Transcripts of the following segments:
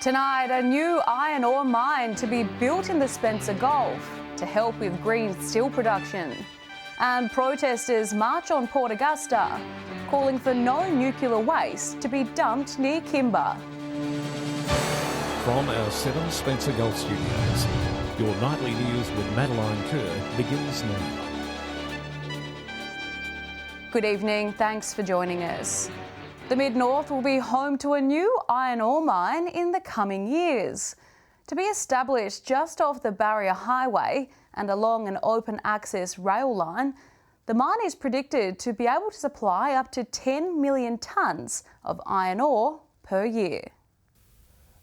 Tonight, a new iron ore mine to be built in the Spencer Gulf to help with green steel production. And protesters march on Port Augusta, calling for no nuclear waste to be dumped near Kimber. From our 7 Spencer Gulf studios, your nightly news with Madeline Kerr begins now. Good evening, thanks for joining us. The Mid-North will be home to a new iron ore mine in the coming years. To be established just off the Barrier Highway and along an open access rail line, the mine is predicted to be able to supply up to 10 million tonnes of iron ore per year.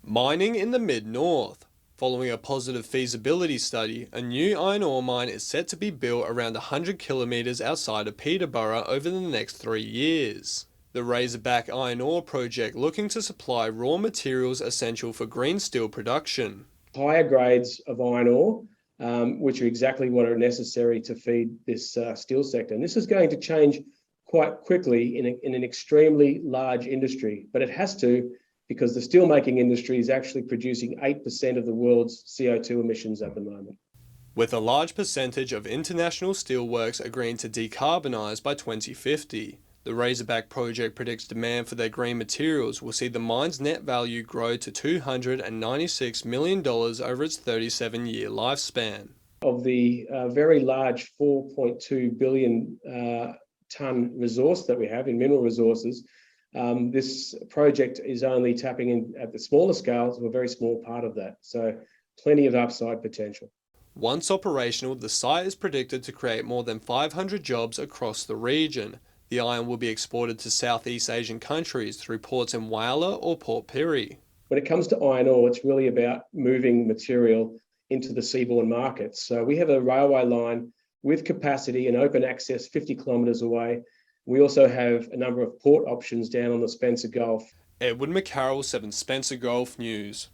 Mining in the Mid-North. Following a positive feasibility study, a new iron ore mine is set to be built around 100 kilometres outside of Peterborough over the next 3 years. The Razorback iron ore project looking to supply raw materials essential for green steel production. Higher grades of iron ore, which are exactly what are necessary to feed this steel sector. And this is going to change quite quickly in an extremely large industry, but it has to, because the steelmaking industry is actually producing 8% of the world's CO2 emissions at the moment. With a large percentage of international steelworks agreeing to decarbonise by 2050. The Razorback project predicts demand for their green materials will see the mine's net value grow to $296 million over its 37-year lifespan. Of the very large 4.2 billion tonne resource that we have in mineral resources, this project is only tapping in at the smaller scale to a very small part of that. So plenty of upside potential. Once operational, the site is predicted to create more than 500 jobs across the region. The iron will be exported to Southeast Asian countries through ports in Whyalla or Port Pirie. When it comes to iron ore, it's really about moving material into the seaborne markets. So we have a railway line with capacity and open access 50 kilometres away. We also have a number of port options down on the Spencer Gulf. Edward McCarroll, 7 Spencer Gulf News.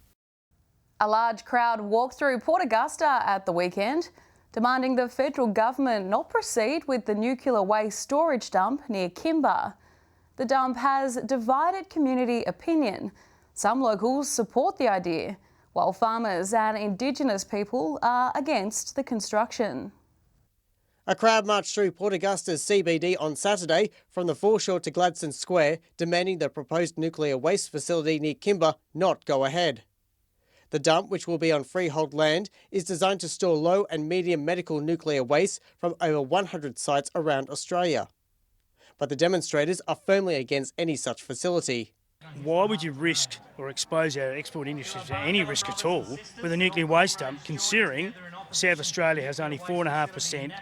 A large crowd walked through Port Augusta at the weekend, demanding the federal government not proceed with the nuclear waste storage dump near Kimber. The dump has divided community opinion. Some locals support the idea, while farmers and Indigenous people are against the construction. A crowd marched through Port Augusta's CBD on Saturday from the foreshore to Gladstone Square, demanding the proposed nuclear waste facility near Kimber not go ahead. The dump, which will be on freehold land, is designed to store low and medium medical nuclear waste from over 100 sites around Australia. But the demonstrators are firmly against any such facility. Why would you risk or expose our export industry to any risk at all with a nuclear waste dump, considering South Australia has only 4.5%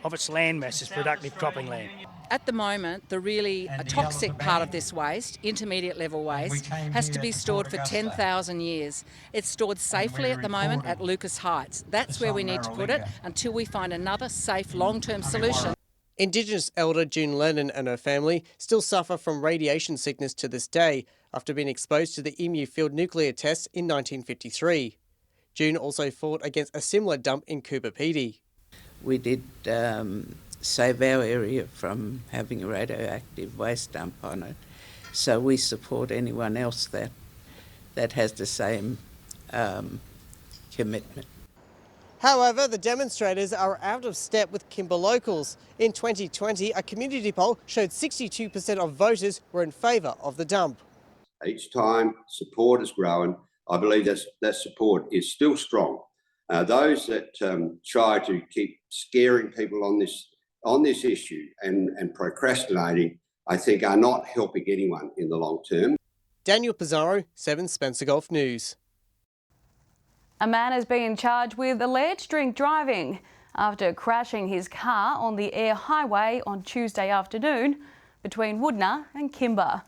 of its land mass as productive cropping land? At the moment, the really toxic part of this waste, intermediate level waste, has to be stored for 10,000 years. It's stored safely at the moment at Lucas Heights. That's where we need to put it until we find another safe long-term solution. Indigenous elder June Lennon and her family still suffer from radiation sickness to this day after being exposed to the Emu Field nuclear tests in 1953. June also fought against a similar dump in Coober Pedy. We did save our area from having a radioactive waste dump on it. So we support anyone else that has the same commitment. However, the demonstrators are out of step with Kimber locals. In 2020, a community poll showed 62% of voters were in favour of the dump. Each time support is growing, I believe that support is still strong. Those that try to keep scaring people on this issue and procrastinating, I think, are not helping anyone in the long term. Daniel Pizarro, 7 Spencer Gulf News. A man has been charged with alleged drink driving after crashing his car on the Air Highway on Tuesday afternoon between Woodner and Kimber.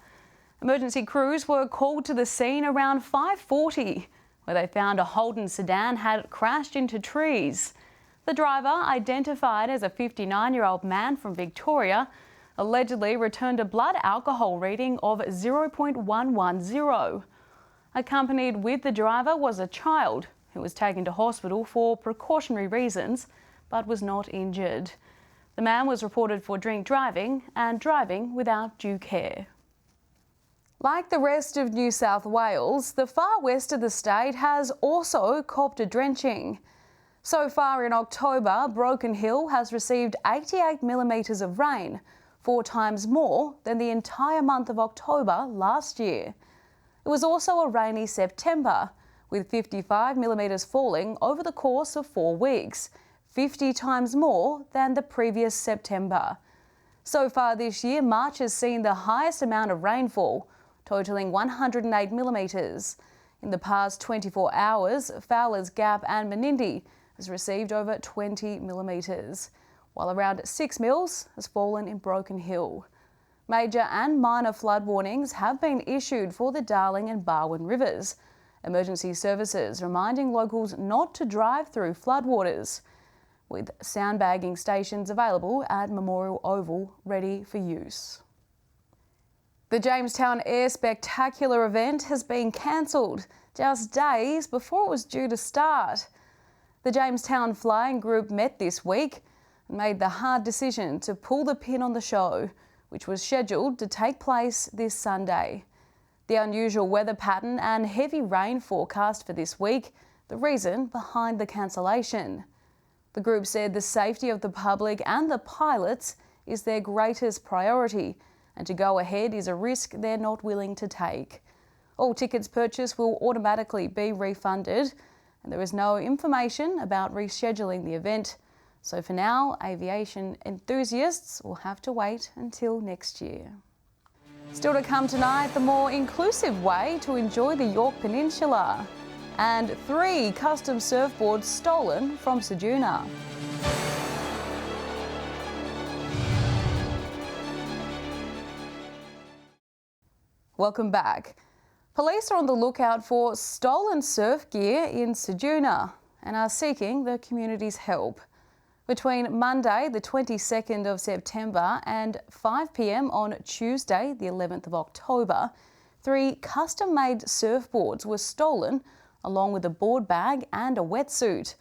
Emergency crews were called to the scene around 5:40, where they found a Holden sedan had crashed into trees. The driver, identified as a 59-year-old man from Victoria, allegedly returned a blood alcohol reading of 0.110. Accompanied with the driver was a child who was taken to hospital for precautionary reasons but was not injured. The man was reported for drink driving and driving without due care. Like the rest of New South Wales, the far west of the state has also copped a drenching. So far in October, Broken Hill has received 88 millimetres of rain, 4 times more than the entire month of October last year. It was also a rainy September, with 55 millimetres falling over the course of 4 weeks, 50 times more than the previous September. So far this year, March has seen the highest amount of rainfall, totalling 108 millimetres. In the past 24 hours, Fowler's Gap and Menindee has received over 20 millimetres, while around 6 mils has fallen in Broken Hill. Major and minor flood warnings have been issued for the Darling and Barwon rivers. Emergency services reminding locals not to drive through floodwaters, with sandbagging stations available at Memorial Oval ready for use. The Jamestown Air Spectacular event has been cancelled just days before it was due to start. The Jamestown Flying Group met this week and made the hard decision to pull the pin on the show, which was scheduled to take place this Sunday. The unusual weather pattern and heavy rain forecast for this week, the reason behind the cancellation. The group said the safety of the public and the pilots is their greatest priority, and to go ahead is a risk they're not willing to take. All tickets purchased will automatically be refunded, and there is no information about rescheduling the event. So for now, aviation enthusiasts will have to wait until next year. Still to come tonight, the more inclusive way to enjoy the Yorke Peninsula, and 3 custom surfboards stolen from Ceduna. Welcome back. Police are on the lookout for stolen surf gear in Ceduna and are seeking the community's help. Between Monday, the 22nd of September and 5 p.m. on Tuesday, the 11th of October, 3 custom-made surfboards were stolen, along with a board bag and a wetsuit.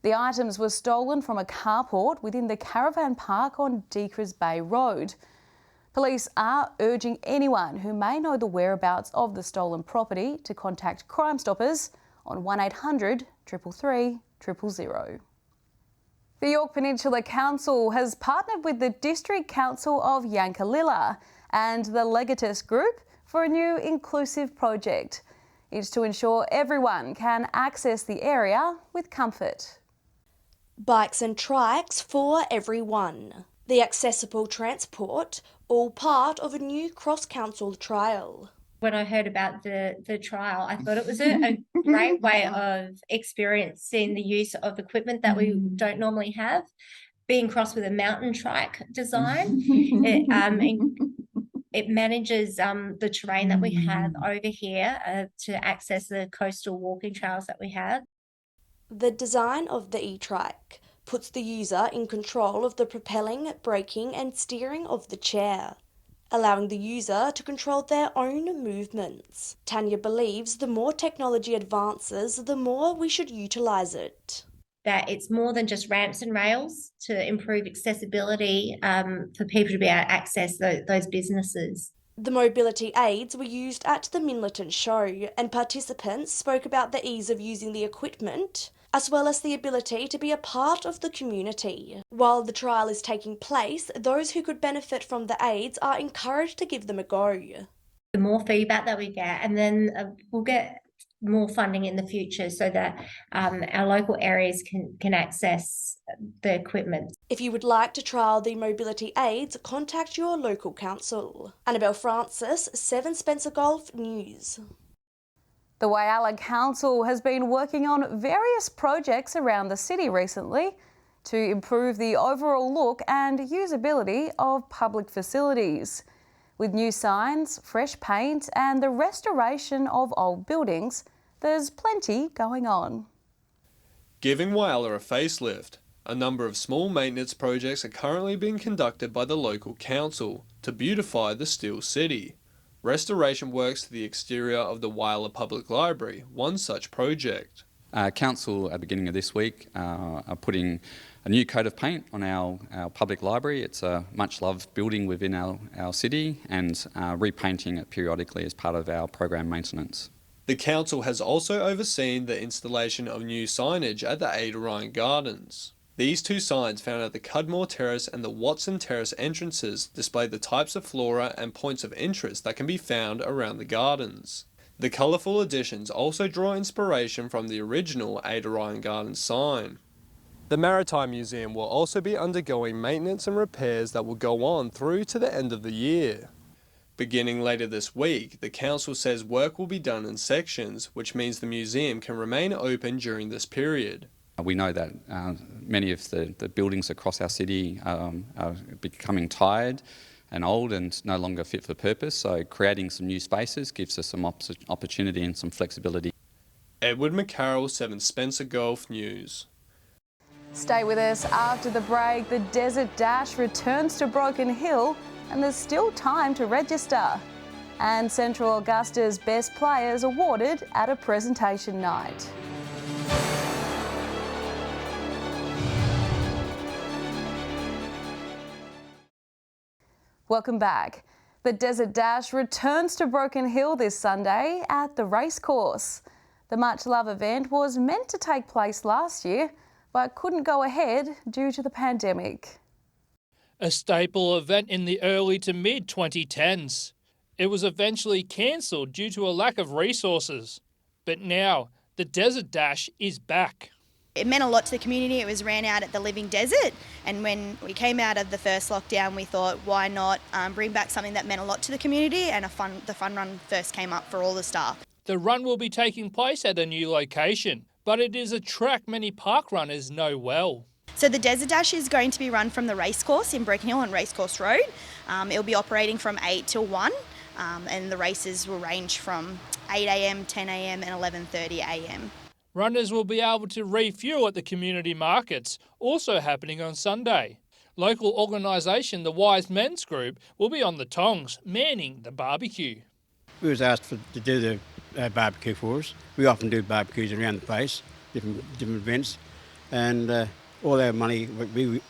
The items were stolen from a carport within the caravan park on Deacres Bay Road. Police are urging anyone who may know the whereabouts of the stolen property to contact Crime Stoppers on 1800 333 000. The Yorke Peninsula Council has partnered with the District Council of Yankalilla and the Legatus Group for a new inclusive project. It's to ensure everyone can access the area with comfort. Bikes and trikes for everyone. The accessible transport, all part of a new cross-council trial. When I heard about the trial, I thought it was a great way of experiencing the use of equipment that we don't normally have. Being crossed with a mountain trike design, it manages the terrain that we have over here to access the coastal walking trails that we have. The design of the e-trike puts the user in control of the propelling, braking and steering of the chair, allowing the user to control their own movements. Tanya believes the more technology advances, the more we should utilise it. That it's more than just ramps and rails to improve accessibility for people to be able to access those businesses. The mobility aids were used at the Minleton show, and participants spoke about the ease of using the equipment, as well as the ability to be a part of the community. While the trial is taking place, those who could benefit from the aids are encouraged to give them a go. The more feedback that we get, and then we'll get more funding in the future so that our local areas can access the equipment. If you would like to trial the mobility aids, contact your local council. Annabelle Francis, 7 Spencer Golf News. The Whyalla Council has been working on various projects around the city recently to improve the overall look and usability of public facilities. With new signs, fresh paint and the restoration of old buildings, there's plenty going on. Giving Whyalla a facelift, a number of small maintenance projects are currently being conducted by the local council to beautify the still city. Restoration works to the exterior of the Whyalla Public Library, one such project. Council at the beginning of this week are putting a new coat of paint on our public library. It's a much loved building within our city, and repainting it periodically as part of our program maintenance. The council has also overseen the installation of new signage at the Ada Ryan Gardens. These two signs found at the Cudmore Terrace and the Watson Terrace entrances display the types of flora and points of interest that can be found around the gardens. The colourful additions also draw inspiration from the original Ada Ryan Gardens sign. The Maritime Museum will also be undergoing maintenance and repairs that will go on through to the end of the year. Beginning later this week, the council says work will be done in sections, which means the museum can remain open during this period. We know that many of the buildings across our city are becoming tired and old and no longer fit for purpose, so creating some new spaces gives us some opportunity and some flexibility. Edward McCarroll, 7 Spencer Golf News. Stay with us after the break. The Desert Dash returns to Broken Hill and there's still time to register. And Central Augusta's best players awarded at a presentation night. Welcome back. The Desert Dash returns to Broken Hill this Sunday at the racecourse. The much-loved event was meant to take place last year, but couldn't go ahead due to the pandemic. A staple event in the early to mid-2010s. It was eventually cancelled due to a lack of resources. But now, the Desert Dash is back. It meant a lot to the community. It was ran out at the Living Desert, and when we came out of the first lockdown we thought why not bring back something that meant a lot to the community, and the fun run first came up for all the staff. The run will be taking place at a new location, but it is a track many park runners know well. So the Desert Dash is going to be run from the racecourse in Broken Hill on Racecourse Road. It'll be operating from 8 till 1 and the races will range from 8 a.m, 10 a.m and 11:30 a.m. Runners will be able to refuel at the community markets, also happening on Sunday. Local organisation, the Wise Men's Group, will be on the tongs, manning the barbecue. We was asked to do the barbecue for us. We often do barbecues around the place, different events, and all our money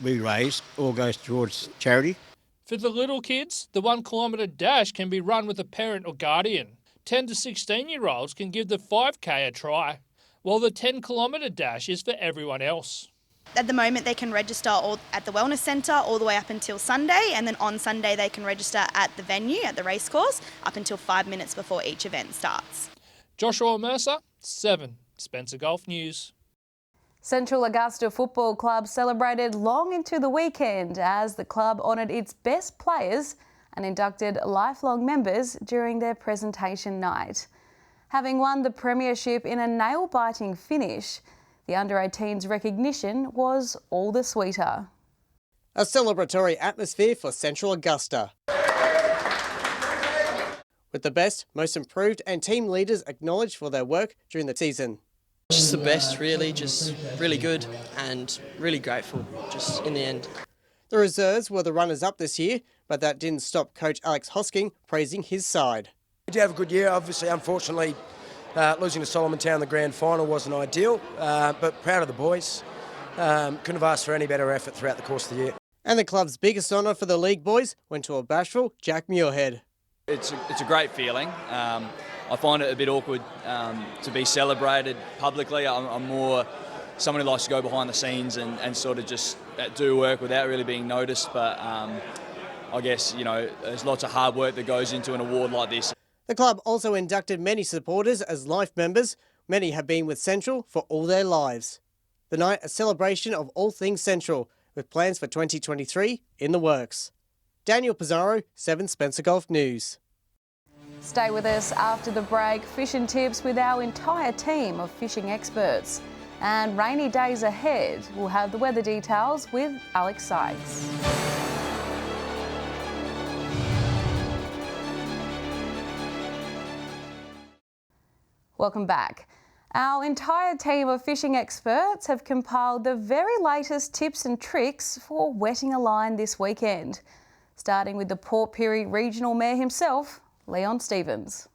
we raise all goes towards charity. For the little kids, the 1 kilometre dash can be run with a parent or guardian. 10 to 16-year-olds can give the 5K a try, while the 10 kilometre dash is for everyone else. At the moment they can register at the Wellness Centre all the way up until Sunday, and then on Sunday they can register at the venue at the racecourse up until 5 minutes before each event starts. Joshua Mercer, 7 Spencer Golf News. Central Augusta Football Club celebrated long into the weekend as the club honoured its best players and inducted lifelong members during their presentation night. Having won the premiership in a nail-biting finish, the under-18s recognition was all the sweeter. A celebratory atmosphere for Central Augusta, with the best, most improved and team leaders acknowledged for their work during the season. Just the best, really, just really good and really grateful, just in the end. The reserves were the runners-up this year, but that didn't stop coach Alex Hosking praising his side. We did have a good year. Obviously, unfortunately, losing to Solomon Town in the grand final wasn't ideal, but proud of the boys. Couldn't have asked for any better effort throughout the course of the year. And the club's biggest honour for the league boys went to a bashful Jack Muirhead. It's a great feeling. I find it a bit awkward to be celebrated publicly. I'm more someone who likes to go behind the scenes and sort of just do work without really being noticed. But I guess, you know, there's lots of hard work that goes into an award like this. The club also inducted many supporters as life members. Many have been with Central for all their lives. The night, a celebration of all things Central, with plans for 2023 in the works. Daniel Pizarro, 7 Spencer Golf News. Stay with us after the break. Fishing tips with our entire team of fishing experts. And rainy days ahead. We'll have the weather details with Alex Sykes. Welcome back. Our entire team of fishing experts have compiled the very latest tips and tricks for wetting a line this weekend. Starting with the Port Pirie Regional Mayor himself, Leon Stevens.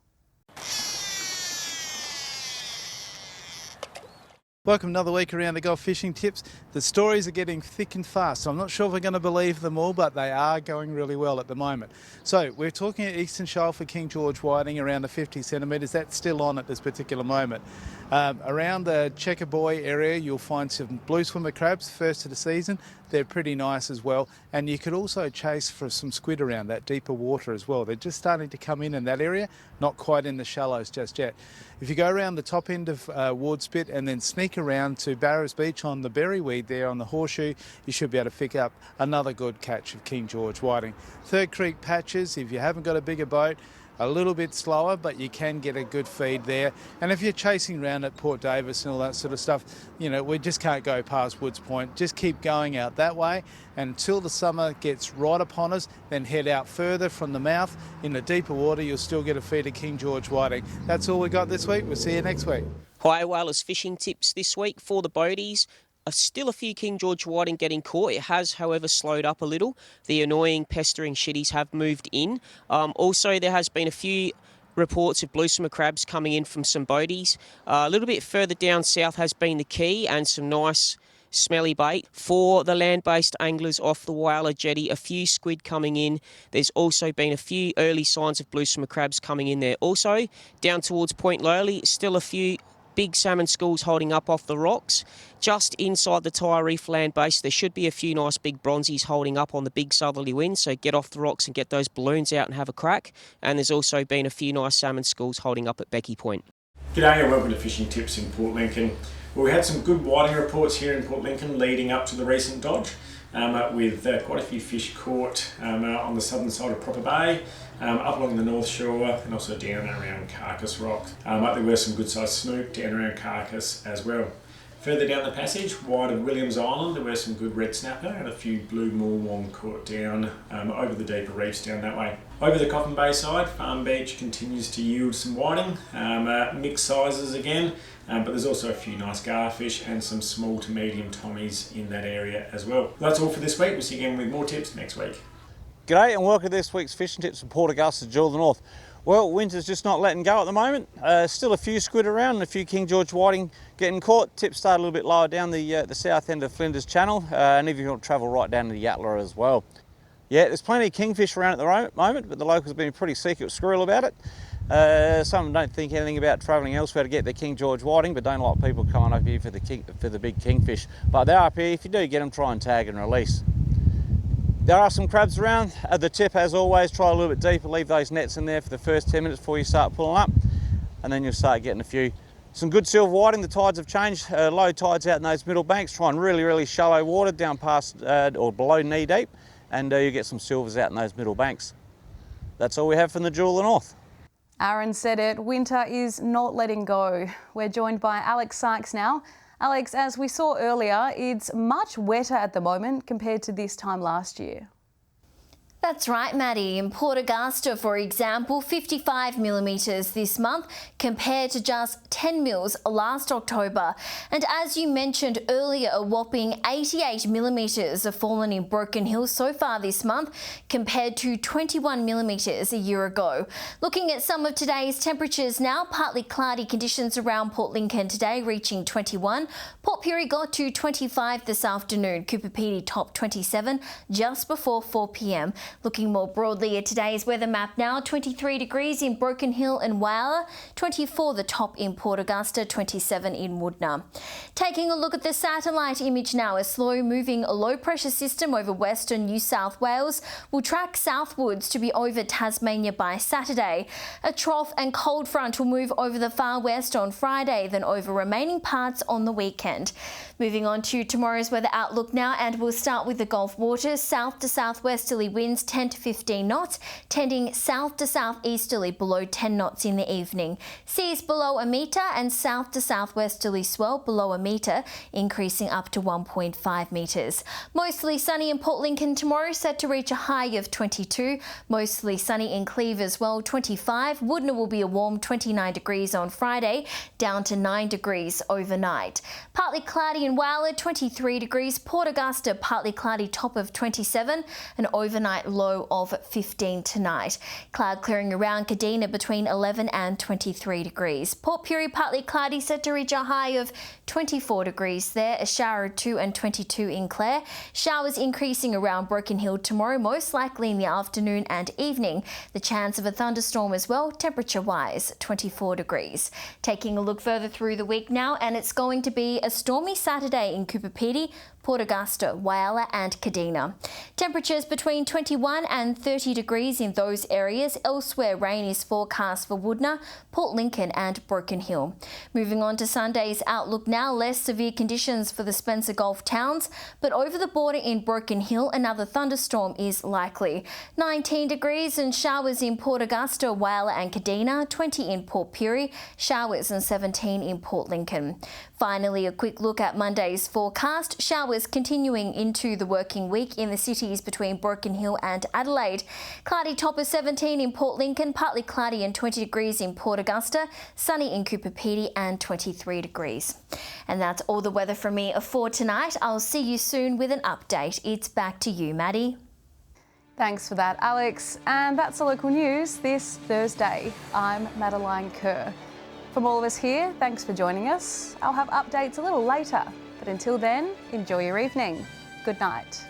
Welcome another week around the Gulf Fishing Tips. The stories are getting thick and fast, so I'm not sure if we're going to believe them all, but they are going really well at the moment. So we're talking at Eastern Shoal for King George whiting around the 50 centimetres. That's still on at this particular moment. Around the Checker Buoy area, you'll find some blue swimmer crabs, first of the season. They're pretty nice as well. And you could also chase for some squid around that deeper water as well. They're just starting to come in that area, not quite in the shallows just yet. If you go around the top end of Ward Spit and then sneak around to Barrows Beach on the berryweed there on the Horseshoe, you should be able to pick up another good catch of King George whiting. Third Creek patches, if you haven't got a bigger boat, a little bit slower, but you can get a good feed there. And if you're chasing around at Port Davis and all that sort of stuff, you know, we just can't go past Woods Point. Just keep going out that way until the summer gets right upon us, then head out further from the mouth. In the deeper water, you'll still get a feed of King George whiting. That's all we got this week. We'll see you next week. High whalers fishing tips this week for the boaties. Still a few King George whiting getting caught. It has, however, slowed up a little. The annoying, pestering shitties have moved in. Also, there has been a few reports of blue swimmer crabs coming in from some boaties. A little bit further down south has been the key and some nice smelly bait. For the land-based anglers off the Whyalla jetty, a few squid coming in. There's also been a few early signs of blue swimmer crabs coming in there. Also, down towards Point Lowly, still a few big salmon schools holding up off the rocks. Just inside the Tyre Reef land base, there should be a few nice big bronzies holding up on the big southerly wind, so get off the rocks and get those balloons out and have a crack. And there's also been a few nice salmon schools holding up at Becky Point. G'day and welcome to Fishing Tips in Port Lincoln. Well, we had some good whiting reports here in Port Lincoln leading up to the recent dodge, with quite a few fish caught on the southern side of Proper Bay, up along the North Shore and also down around Carcass Rock. There were some good sized snook down around Carcass as well. Further down the passage, wide of Williams Island, there were some good red snapper and a few blue moorwong caught down over the deeper reefs down that way. Over the Coffin Bay side, Farm Beach continues to yield some whiting, mixed sizes again, but there's also a few nice garfish and some small to medium tommies in that area as well. That's all for this week. We'll see you again with more tips next week. G'day and welcome to this week's Fishing Tips from Port Augusta, Jewel of the North. Well, winter's just not letting go at the moment. Still a few squid around and a few King George whiting getting caught. Tips start a little bit lower down the south end of Flinders Channel, and if you want to travel right down to the Yatala as well. Yeah, there's plenty of kingfish around at the moment, but the locals have been pretty secret squirrel about it. Some don't think anything about travelling elsewhere to get their King George whiting, but don't like people coming up here for the big kingfish. But they're up here. If you do get them, try and tag and release. There are some crabs around. The tip, as always, try a little bit deeper. Leave those nets in there for the first 10 minutes before you start pulling up, and then you'll start getting a few. Some good silver whiting. The tides have changed. Low tides out in those middle banks. Try in really shallow water down past or below knee deep, and you get some silvers out in those middle banks. That's all we have from the Jewel of the North. Aaron said it, winter is not letting go. We're joined by Alex Sykes now. Alex, as we saw earlier, it's much wetter at the moment compared to this time last year. That's right, Maddie. In Port Augusta, for example, 55 millimetres this month compared to just 10 mils last October. And as you mentioned earlier, a whopping 88 millimetres have fallen in Broken Hill so far this month compared to 21 millimetres a year ago. Looking at some of today's temperatures now, partly cloudy conditions around Port Lincoln today, reaching 21. Port Pirie got to 25 this afternoon. Cooper Pedy topped 27 just before 4 p.m. Looking more broadly at today's weather map now, 23 degrees in Broken Hill and Whyalla, 24 the top in Port Augusta, 27 in Woodna. Taking a look at the satellite image now, a slow-moving low-pressure system over western New South Wales will track southwards to be over Tasmania by Saturday. A trough and cold front will move over the far west on Friday, then over remaining parts on the weekend. Moving on to tomorrow's weather outlook now, and we'll start with the Gulf waters. South to southwesterly winds 10 to 15 knots, tending south to southeasterly below 10 knots in the evening. Seas below a metre and south to southwesterly swell below a metre, increasing up to 1.5 metres. Mostly sunny in Port Lincoln tomorrow, set to reach a high of 22. Mostly sunny in Cleve as well, 25. Woodna will be a warm 29 degrees on Friday, down to 9 degrees overnight. Partly cloudy in Whyalla, 23 degrees. Port Augusta, partly cloudy, top of 27. An overnight overnight low of 15 tonight. Cloud clearing around Kadina between 11 and 23 degrees. Port Pirie partly cloudy, set to reach a high of 24 degrees there. A shower or two and 22 in Clare. Showers increasing around Broken Hill tomorrow, most likely in the afternoon and evening. The chance of a thunderstorm as well, temperature-wise, 24 degrees. Taking a look further through the week now, and it's going to be a stormy Saturday in Cooper Pedy, Port Augusta, Whyalla and Kadina. Temperatures between 21 and 30 degrees in those areas. Elsewhere, rain is forecast for Woodna, Port Lincoln and Broken Hill. Moving on to Sunday's outlook now, less severe conditions for the Spencer Gulf towns, but over the border in Broken Hill, another thunderstorm is likely. 19 degrees and showers in Port Augusta, Whyalla and Kadina, 20 in Port Pirie, showers and 17 in Port Lincoln. Finally, a quick look at Monday's forecast. Showers continuing into the working week in the cities between Broken Hill and Adelaide. Cloudy top of 17 in Port Lincoln, partly cloudy and 20 degrees in Port Augusta, sunny in Cooper Pedy and 23 degrees. And that's all the weather from me for tonight. I'll see you soon with an update. It's back to you, Maddie. Thanks for that, Alex. And that's the local news this Thursday. I'm Madeline Kerr. From all of us here, thanks for joining us. I'll have updates a little later, but until then, enjoy your evening. Good night.